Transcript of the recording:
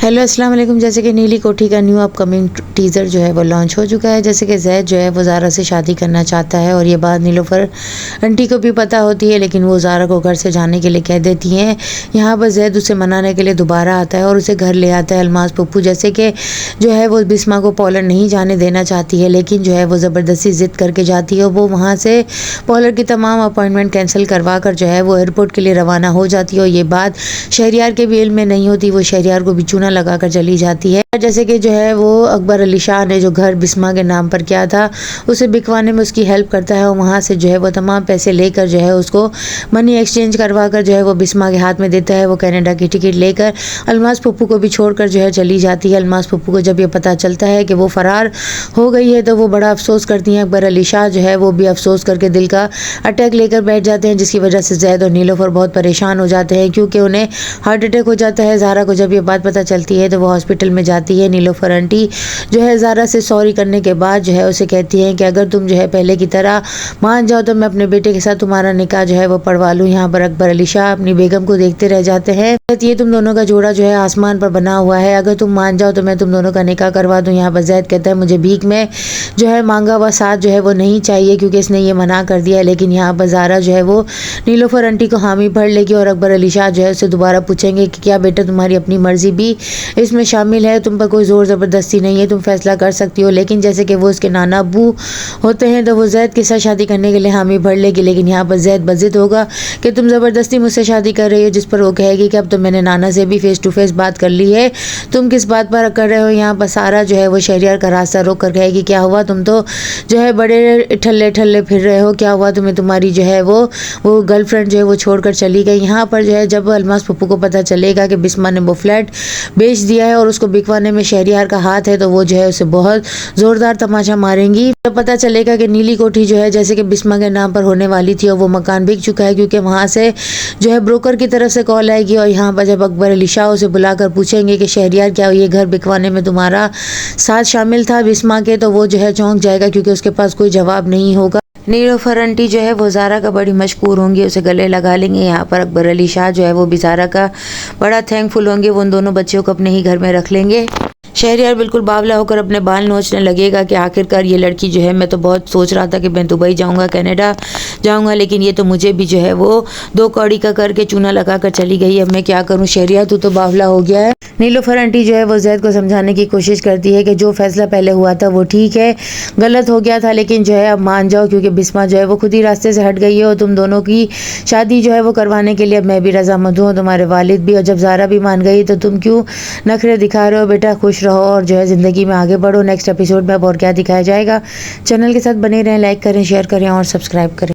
Hello अस्सलाम वालेकुम। जैसे कि नीली कोठी का न्यू अपकमिंग टीज़र जो है वो लॉन्च हो चुका है। जैसे कि जैद जो है वो ज़ारा से शादी करना चाहता है और ये बात नीलोफर आंटी को भी पता होती है, लेकिन वो ज़ारा को घर से जाने के लिए कह देती हैं। यहाँ पर जैद उसे मनाने के लिए दोबारा आता है और उसे घर ले आता है अलमास पप्पू। जैसे कि जो है वो बिस्मा को पोलैंड नहीं जाने देना चाहती है, लेकिन जो है वो ज़बरदस्ती ज़िद करके जाती है। वो वहाँ से पोलैंड की तमाम अपॉइंटमेंट कैंसिल करवा कर जो है वो एयरपोर्ट के लिए रवाना हो जाती है और ये बात शहरियार के भी इल्म में नहीं होती। वो शहरियार को भी चूना लगाकर चली जाती है। जैसे कि जो है वो अकबर अली शाह ने जो घर बिस्मा के नाम पर किया था उसे बिकवाने में उसकी हेल्प करता है और वहाँ से जो है वो तमाम पैसे लेकर जो है उसको मनी एक्सचेंज करवा कर जो है वो बिस्मा के हाथ में देता है। वो कनाडा की टिकट लेकर अलमास पप्पू को भी छोड़कर जो है चली जाती है। अलमास पप्पू को जब ये पता चलता है कि वो फरार हो गई है तो वो बड़ा अफसोस करती हैं। अकबर अली शाह जो है वो भी अफसोस करके दिल का अटैक लेकर बैठ जाते हैं, जिसकी वजह से जैद और नीलोफर बहुत परेशान हो जाते हैं क्योंकि उन्हें हार्ट अटैक हो जाता है। ज़ारा को जब ये बात पता चलती है तो वो हॉस्पिटल में जाती है। नीलोफर आंटी जो है ज़ारा से सॉरी करने के बाद जो है उसे कहती हैं कि अगर तुम जो है पहले की तरह मान जाओ तो मैं अपने बेटे के साथ तुम्हारा निकाह जो है वो पढ़वा लूँ। यहाँ पर अकबर अली शाह अपनी बेगम को देखते रह जाते हैं। ये तुम दोनों का जोड़ा जो है आसमान पर बना हुआ है, अगर तुम मान जाओ तो मैं तुम दोनों का निकाह करवा दूँ। यहाँ पर जैद कहता है मुझे भीख में जो है मांगा हुआ साथ जो है वो नहीं चाहिए क्योंकि इसने ये मना कर दिया है। लेकिन यहाँ पर ज़ारा जो है वो नीलोफर आंटी को हामी भर लेगी और अकबर अली शाह जो है उसे दोबारा पूछेंगे कि क्या बेटा तुम्हारी अपनी मर्जी भी इसमें शामिल है, तुम पर कोई ज़ोर ज़बरदस्ती नहीं है, तुम फैसला कर सकती हो। लेकिन जैसे कि वो उसके नाना अब्बू होते हैं तो वो जैद के साथ शादी करने के लिए हामी भर लेगी। लेकिन यहाँ पर जैद बज़िद होगा कि तुम ज़बरदस्ती मुझसे शादी कर रही हो, जिस पर वो कहेगी कि अब तो मैंने नाना से भी फेस टू फेस बात कर ली है, तुम किस बात पर कर रहे हो। यहाँ पर सारा जो है वो शहरियार का रास्ता रोक कर कहेगी क्या हुआ, तुम तो जो है बड़े ठल्ले ठल्ले फिर रहे हो, क्या हुआ तुम्हें, तुम्हारी जो है वो गर्लफ्रेंड जो है वो छोड़कर चली गई। यहाँ पर जो है जब अलमास पप्पू को पता चलेगा कि बिस्मा ने वो फ्लैट बेच दिया है और उसको बिकवाने में शहरियार का हाथ है तो वो जो है उसे बहुत ज़ोरदार तमाचा मारेंगी। तो पता चलेगा कि नीली कोठी जो है जैसे कि बिस्मा के नाम पर होने वाली थी और वो मकान बिक चुका है क्योंकि वहाँ से जो है ब्रोकर की तरफ से कॉल आएगी। और यहाँ पर जब अकबर अली शाह उसे बुलाकर पूछेंगे कि शहरियार क्या ये घर बिकवाने में तुम्हारा साथ शामिल था बिस्मा के, तो वो जो है चौंक जाएगा क्योंकि उसके पास कोई जवाब नहीं होगा। नीलोफर आंटी जो है वो ज़ारा का बड़ी मशकूर होंगी, उसे गले लगा लेंगे। यहाँ पर अकबर अली शाह जो है वो भी ज़ारा का बड़ा थैंकफुल होंगे, वो उन दोनों बच्चों को अपने ही घर में रख लेंगे। शहरियार बिल्कुल बावला होकर अपने बाल नोचने लगेगा कि आखिरकार ये लड़की जो है, मैं तो बहुत सोच रहा था कि मैं दुबई जाऊंगा, कनाडा जाऊंगा, लेकिन ये तो मुझे भी जो है वो दो कौड़ी का करके चूना लगा कर चली गई। अब मैं क्या करूं, शहरियार तू तो बावला हो गया है। नीलोफर आंटी जो है वो जैद को समझाने की कोशिश करती है कि जो फैसला पहले हुआ था वो ठीक है, गलत हो गया था, लेकिन जो है अब मान जाओ क्योंकि बिस्मा जो है वो खुद ही रास्ते से हट गई है और तुम दोनों की शादी जो है वो करवाने के लिए अब मैं भी रजामंद हूँ, तुम्हारे वालिद भी। और जब ज़ारा भी मान गई तो तुम क्यों नखरे दिखा रहे हो, बेटा खुश रहो और जो है ज़िंदगी में आगे बढ़ो। नेक्स्ट एपिसोड में अब और क्या दिखाया जाएगा, चैनल के साथ बने रहें, लाइक करें, शेयर करें और सब्सक्राइब करें।